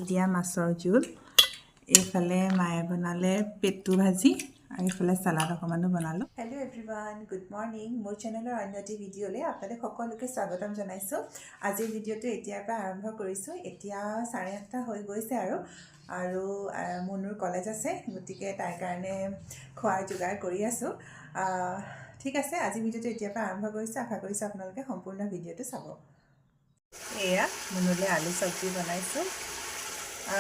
দিয়া মাছৰ জোল এইফালে মায়ে বনালে পেটু ভাজি আৰু এইফালে সালাড অকমানো বনালোঁ হেল্ল' এভৰিৱান গুড মৰ্ণিং মোৰ চেনেলৰ অন্য এটি ভিডিঅ'লৈ আপোনালোক সকলোকে স্বাগতম জনাইছোঁ আজিৰ ভিডিঅ'টো এতিয়াৰ পৰা আৰম্ভ কৰিছোঁ এতিয়া 8:30 হৈ গৈছে আৰু মুনুৰ কলেজ আছে গতিকে তাইৰ কাৰণে খোৱাৰ যোগাৰ কৰি আছোঁ ঠিক আছে আজি ভিডিঅ'টো এতিয়াৰ পৰা আৰম্ভ কৰিছোঁ আশা কৰিছোঁ আপোনালোকে সম্পূৰ্ণ ভিডিঅ'টো চাব এয়া মুনুলৈ আলু চব্জি বনাইছোঁ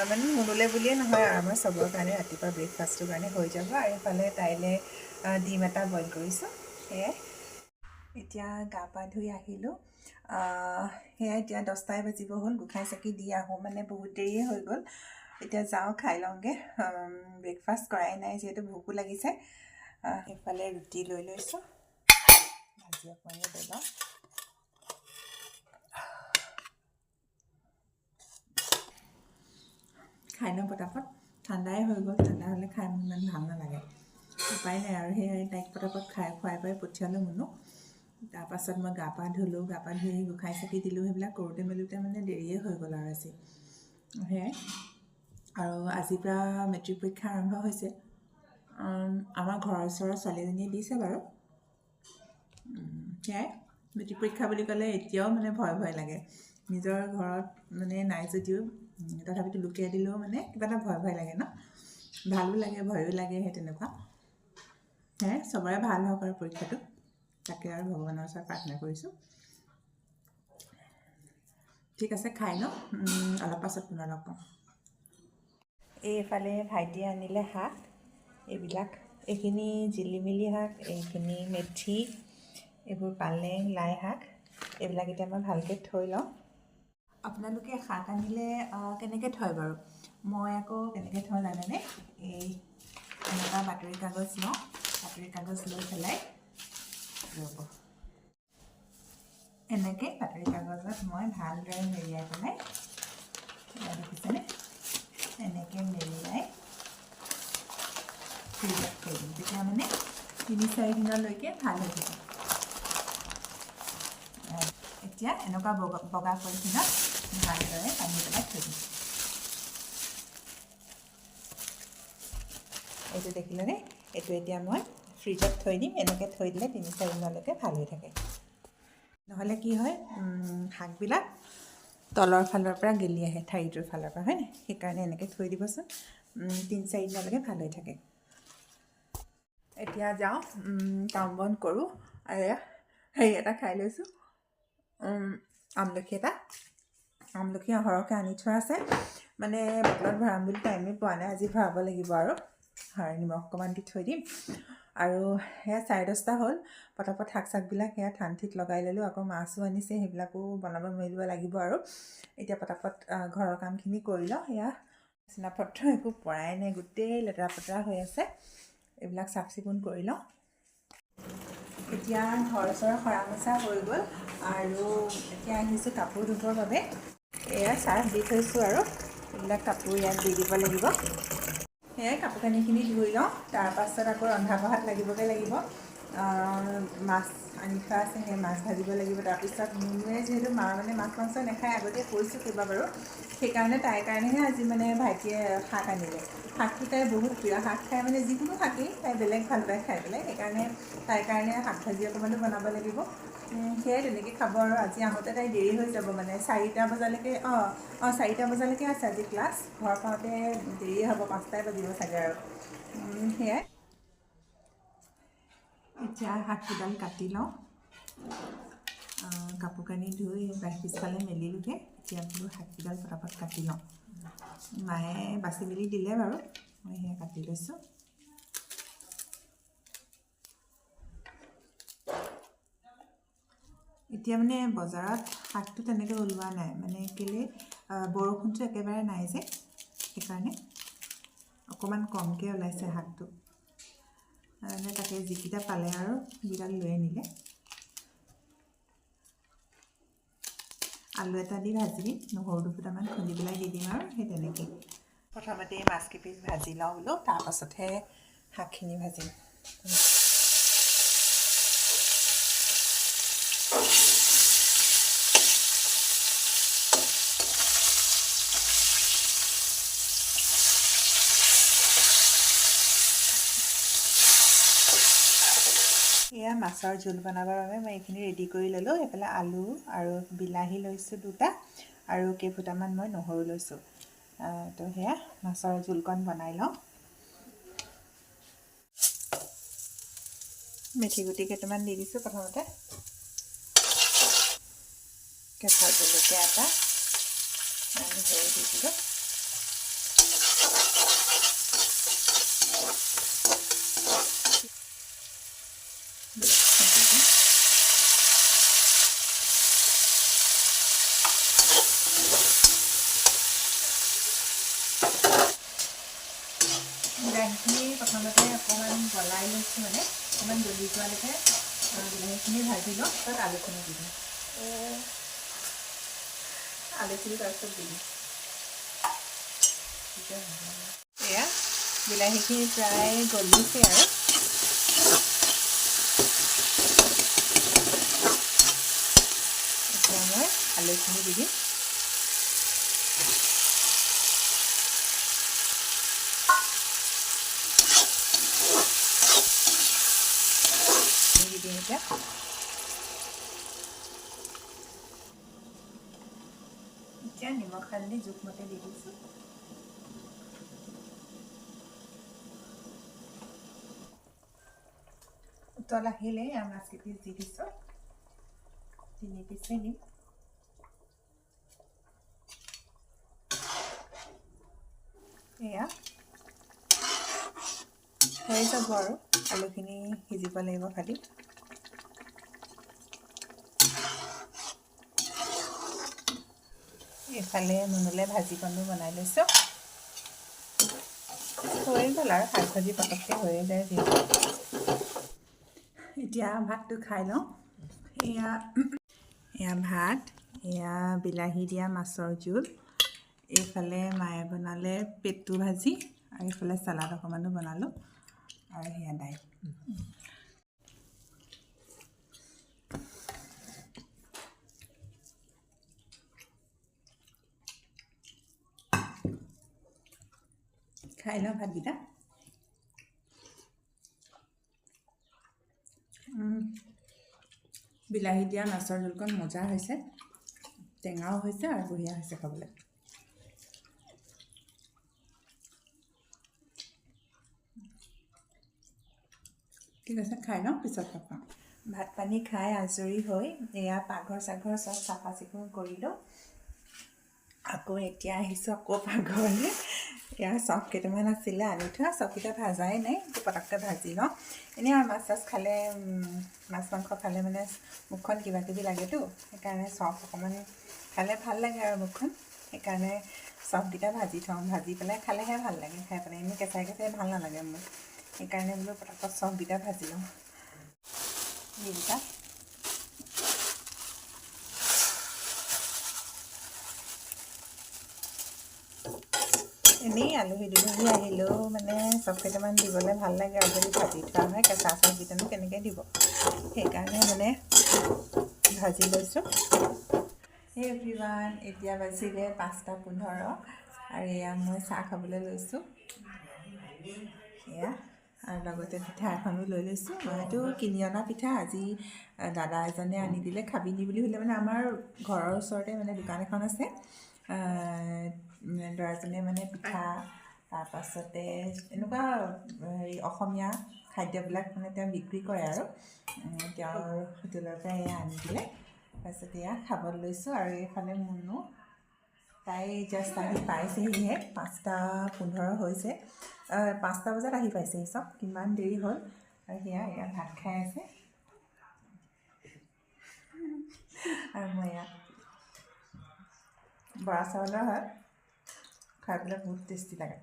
মানে মুনুলৈ বুলিয়ে নহয় আমাৰ চবৰ কাৰণে ৰাতিপুৱা ব্ৰেকফাষ্টটোৰ কাৰণে হৈ যাব আৰু এইফালে তাইলৈ ডিম এটা বইল কৰিছোঁ সেয়াই এতিয়া গা পা ধুই আহিলোঁ সেয়াই এতিয়া 10টাই বাজিব হ'ল গোঁসাই চাকি দি আহোঁ মানে বহুত দেৰিয়ে হৈ গ'ল এতিয়া যাওঁ খাই লওঁগৈ ব্ৰেকফাষ্ট কৰাই নাই যিহেতু ভোকো লাগিছে এইফালে ৰুটি লৈ লৈছোঁ ভাজি অকণমানো লৈ লওঁ খাই লওঁ পটাপট ঠাণ্ডাই হৈ গ'ল ঠাণ্ডা হ'লে খাই ইমান ভাল নালাগে উপায় নাই আৰু সেই তাইক পটাপট খুৱাই পঠিয়ালোঁ মুনুক তাৰপাছত মই গা পা ধুলোঁ গা পা ধুই গোঁসাই চাকি দিলোঁ সেইবিলাক কৰোঁতে মেলোঁতে মানে দেৰিয়ে হৈ গ'ল আৰু আজি সেয়াই আৰু আজিৰ পৰা মেট্ৰিক পৰীক্ষা আৰম্ভ হৈছে আমাৰ ঘৰৰ ওচৰৰ ছোৱালীজনীয়ে দিছে বাৰু সেয়াই মেট্ৰিক পৰীক্ষা বুলি ক'লে এতিয়াও মানে ভয় লাগে নিজৰ ঘৰত মানে নাই যদিও তথাপিতো লুকিয়াই দিলেও মানে কিবা এটা ভয় লাগে ন ভালো লাগে ভয়ো লাগে সেই তেনেকুৱা সেয়াই চবৰে ভাল হওক আৰু পৰীক্ষাটো তাকে আৰু ভগৱানৰ ওচৰত প্ৰাৰ্থনা কৰিছোঁ ঠিক আছে খাই ন অলপ পাছত পুনৰ লগ পাম এইফালে ভাইটিয়ে আনিলে শাক এইখিনি জিলিমিলি শাক এইখিনি মেথি এইবোৰ পালেং লাই শাক এইবিলাক এতিয়া মই ভালকৈ থৈ লওঁ আপোনালোকে শাক আনিলে কেনেকৈ থয় বাৰু মই আকৌ কেনেকৈ থওঁ জানেনে এই এনেকুৱা বাতৰি কাগজ লওঁ বাতৰি কাগজ লৈ পেলাই ৰ'ব এনেকৈ বাতৰি কাগজত মই ভালদৰে মেৰিয়াই পেলাই দেখিছেনে এনেকৈ মেৰিয়াই ফ্ৰিজত থৈ দিম তেতিয়া মানে 3-4 দিনলৈকে ভাল হৈ থাকে এতিয়া এনেকুৱা বগা পলিথিনত ভালদৰে পানী পেলাই থৈ দিম এইটো দেখিলেনে এইটো এতিয়া মই ফ্ৰিজত থৈ দিম এনেকৈ থৈ দিলে 3-4 দিনলৈকে ভাল হৈ থাকে নহ'লে কি হয় শাকবিলাক তলৰ ফালৰ পৰা গেলি আহে ঠাৰিটোৰ ফালৰ পৰা হয়নে সেইকাৰণে এনেকৈ থৈ দিবচোন 3-4 দিনলৈকে ভাল হৈ থাকে এতিয়া যাওঁ কাম বন কৰোঁ আৰু হেৰি এটা খাই লৈছোঁ আমলখি সৰহকৈ আনি থোৱা আছে মানে বটলত ভৰাম বুলি টাইমেই পোৱা নাই আজি ভৰাব লাগিব আৰু নিমখ অকণমান দি থৈ দিম আৰু সেয়া 10:30 হ'ল পটাপট শাক চাকবিলাক সেয়া ঠাণ্ডাত লগাই ল'লোঁ আকৌ মাছো আনিছে সেইবিলাকো বনাব মেলিব লাগিব আৰু এতিয়া পটাপট ঘৰৰ কামখিনি কৰি লওঁ সেয়া বিচনাপত্ৰ একো পৰাই নাই গোটেই লেতেৰা পেতেৰা হৈ আছে এইবিলাক চাফ চিকুণ কৰি লওঁ এতিয়া ঘৰ চৰ সৰা মোচা হৈ গ'ল আৰু এতিয়া আহিছোঁ কাপোৰ ধুবৰ বাবে এয়া চাৰ্ফ দি থৈছোঁ আৰু এইবিলাক কাপোৰ ইয়াত দি দিব লাগিব সেয়াই কাপোৰ কানিখিনি ধুই লওঁ তাৰপাছত আকৌ ৰন্ধা বঢ়াত লাগিবগৈ লাগিব মাছ আনি থোৱা আছে সেই মাছ ভাজিব লাগিব তাৰপিছত মুনুৱে যিহেতু মানে মাছ মাংস নাখায় আগতে কৈছোঁ কিবা বাৰু সেইকাৰণে তাইৰ কাৰণেহে আজি মানে ভাইটিয়ে শাক আনিলে শাকটো তাই বহুত প্ৰিয় শাক খাই মানে যিকোনো শাকেই তাই বেলেগ ভাল পায় খাই পেলাই সেইকাৰণে তাইৰ কাৰণে শাক ভাজি অকণমানো বনাব লাগিব সেয়াই তেনেকৈ খাব আৰু আজি আহোঁতে তাই দেৰি হৈ যাব মানে 4টা বজালৈকে 4টা বজালৈকে আছে আজি ক্লাছ ঘৰ পাওঁতে দেৰিয়ে হ'ব 5টাই বাজিব চাগে আৰু সেয়াই এতিয়া শাককেইডাল কাটি লওঁ কাপোৰ কানি ধুই পিছফালে মেলিলোঁগৈ এতিয়া বোলো শাককেইডাল পটাপট কাটি লওঁ মায়ে বাচি মেলি দিলে বাৰু মই সেয়া কাটি লৈছোঁ এতিয়া মানে বজাৰত শাকটো তেনেকৈ ওলোৱা নাই মানে কেলৈ বৰষুণটো একেবাৰে নাই যে সেইকাৰণে অকণমান কমকৈ ওলাইছে শাকটো মানে তাকে যিকেইটা পালে আৰু সেইকেইটা লৈ আনিলে আলু এটা দি ভাজি দিম নহৰু দুফুটামান খুন্দি পেলাই দি দিম আৰু সেই তেনেকৈ প্ৰথমতে মাছ কেইপিচ ভাজি লওঁ বোলো তাৰপাছতহে শাকখিনি ভাজিম এয়া মাছৰ জোল বনাবৰ বাবে মই এইখিনি ৰেডি কৰি ল'লোঁ। এইফালে আলু আৰু বিলাহী লৈছোঁ 2টা আৰু কেইফুটামান মই নহৰু লৈছোঁ। তো সেয়া মাছৰ জোলকণ বনাই লওঁ। মেথি গুটি কেইটামান দি দিছোঁ প্ৰথমতে, কেঁচা জলকীয়া এটা আমি হেৰি দি দিলোঁ। বিলাহীখিনি প্ৰথমতে অকণমান গলাই লৈছোঁ, মানে অকণমান গলি যোৱালৈকে বিলাহীখিনি ভাজি লওঁ। তাত আলুখিনি দি দিওঁ, আলুখিনি তাৰপিছত দি দিওঁ। এয়া বিলাহীখিনি প্ৰায় গলিছে আৰু এতিয়া মই আলুখিনি দি দিম। এতিয়া নিমখ হালধি জোখমতে দি দিছোঁ। উতল আহিলে মাছ কেইপিচ দি দিছোঁ, 3 পিচেই দিম। এয়া হৈ যাব আৰু আলুখিনি সিজিব লাগিব খালি। এইফালে মুনুলে ভাজিকণো বনাই লৈছোঁ। হৈ গ'ল আৰু শাক ভাজি পটককৈ হৈয়ে যায় যিহেতু। এতিয়া ভাতটো খাই লওঁ। এয়া ভাত, এয়া বিলাহী দিয়া মাছৰ জোল, এইফালে মায়ে বনালে পেটু ভাজি, আৰু এইফালে চালাড অকণমানো বনালোঁ, আৰু সেয়া দাইল। খাই লওঁ ভাতকেইটা। বিলাহী দিয়া মাছৰ জোলকণ মজা হৈছে, টেঙাও হৈছে আৰু বঢ়িয়া হৈছে খাবলৈ। ঠিক আছে, খাই লওঁ, পিছত খাম। ভাত পানী খাই আজৰি হৈ এয়া পাকঘৰ চাকঘৰ চব চাফা চিকুণ কৰিলোঁ। আকৌ এতিয়া আহিছোঁ আকৌ পাকঘৰলৈ। এয়া চপ কেইটামান আছিলে আনি থোৱা, চপকেইটা ভাজাই নাই, পটককৈ ভাজি লওঁ। এনেই আৰু মাছ চাছ খালে, মাছ মাংস খালে মানে মুখখন কিবা কিবি লাগেতো, সেইকাৰণে চপ অকণমান খালে ভাল লাগে আৰু মুখখন, সেইকাৰণে চপকেইটা ভাজি থওঁ। ভাজি পেলাই খালেহে ভাল লাগে, খাই পেলাই এনেই কেঁচাই কেঁচাই ভাল নালাগে মোৰ, সেইকাৰণে বোলো পটকত চপকেইটা ভাজি লওঁ। এইকেইটা এনেই আলহী দুলহী আহিলেও মানে চপ কেইটামান দিবলৈ ভাল লাগে, আৰু যদি ভাজি থোৱা হয় কেঁচা চপকেইটানো কেনেকৈ দিব, সেইকাৰণে মানে ভাজি লৈছোঁ। সেই এভৰিৱান, এতিয়া বাজিলে 5:15 আৰু এয়া মই চাহ খাবলৈ লৈছোঁ। এয়া আৰু লগতে পিঠা এখনো লৈ লৈছোঁ। এইটো কিনি অনা পিঠা, আজি দাদা এজনে আনি দিলে, খাবি নি বুলি সুধিলে। মানে আমাৰ ঘৰৰ ওচৰতে মানে দোকান এখন আছে, ল'ৰাজনে মানে পিঠা, তাৰপাছতে এনেকুৱা হেৰি অসমীয়া খাদ্যবিলাক মানে তেওঁ বিক্ৰী কৰে, আৰু তেওঁৰ হোটেলৰ পৰা এয়া আনি দিলে। তাৰপিছত এয়া খাব লৈছোঁ। আৰু এইফালে মুনু, তাই জাষ্ট আহি পাইছেহিহে, 5:15 হৈছে, 5টা বজাত আহি পাইছেহি। চব কিমান দেৰি হ'ল। আৰু এয়া ভাত খাই আছে, আৰু মই এয়া বৰা চাউলৰ হয়, খাই পেলাই বহুত টেষ্টি লাগে।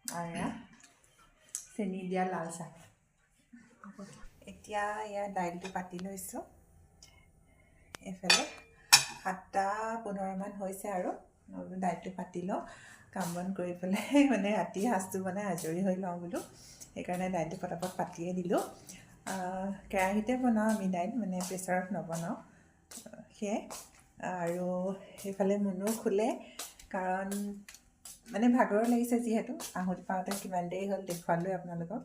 আৰু এয়া চেনি দিয়া লাল চাহ। এতিয়া এয়া দাইলটো পাতি লৈছোঁ। এইফালে 7:15 হৈছে, আৰু দাইলটো পাতি লওঁ, কাম বন কৰি পেলাই মানে ৰাতিৰ সাঁজটো বনাই আজৰি হৈ লওঁ বোলো, সেইকাৰণে দাইলটো পটাপট পাতিয়ে দিলোঁ। কেৰাহীতে বনাওঁ আমি দাইল, মানে প্ৰেছাৰত নবনাওঁ, সেয়াই। আৰু সেইফালে মুনু শুলে, কাৰণ মানে ভাগৰো লাগিছে যিহেতু, আহোঁতে পাওঁতে কিমান দেৰি হ'ল দেখুৱালোৱে আপোনালোকক।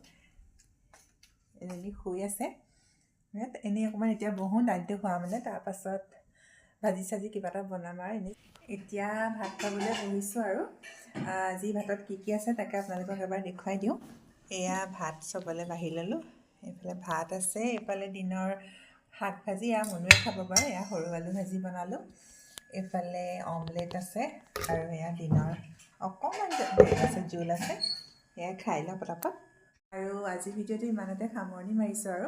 এজনী শুই আছে। এনেই অকণমান এতিয়া বহোঁ দালিটো খোৱা মানে তাৰপাছত ভাজি চাজি কিবা এটা বনাম আৰু এনেই এতিয়া ভাত খাবলৈ বহিছোঁ আৰু আজি ভাতত কি আছে তাকে আপোনালোকক এবাৰ দেখুৱাই দিওঁ এয়া ভাত চবলৈ বাঢ়ি ল'লোঁ এইফালে ভাত আছে এইফালে দিনৰ শাক ভাজি এয়া মনুৱে খাব পাৰে এয়া সৰু আলু ভাজি বনালোঁ এইফালে অমলেট আছে আৰু এয়া দিনৰ অকণমান আছে জোল আছে এয়া খাই লওঁ পটাপট আৰু আজিৰ ভিডিঅ'টো ইমানতে সামৰণি মাৰিছোঁ আৰু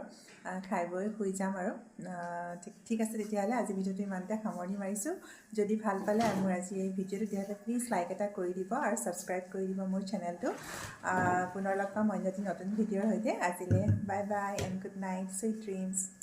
খাই বৈ শুই যাম আৰু ঠিক আছে তেতিয়াহ'লে আজিৰ ভিডিঅ'টো ইমানতে সামৰণি মাৰিছোঁ যদি ভাল পালে মোৰ আজি এই ভিডিঅ'টো তেতিয়াহ'লে প্লিজ লাইক এটা কৰি দিব আৰু ছাবস্ক্ৰাইব কৰি দিব মোৰ চেনেলটো পুনৰ লগ পাম অন্য এটি নতুন ভিডিঅ'ৰ সৈতে আজিলৈ bye bye and good night sweet dreams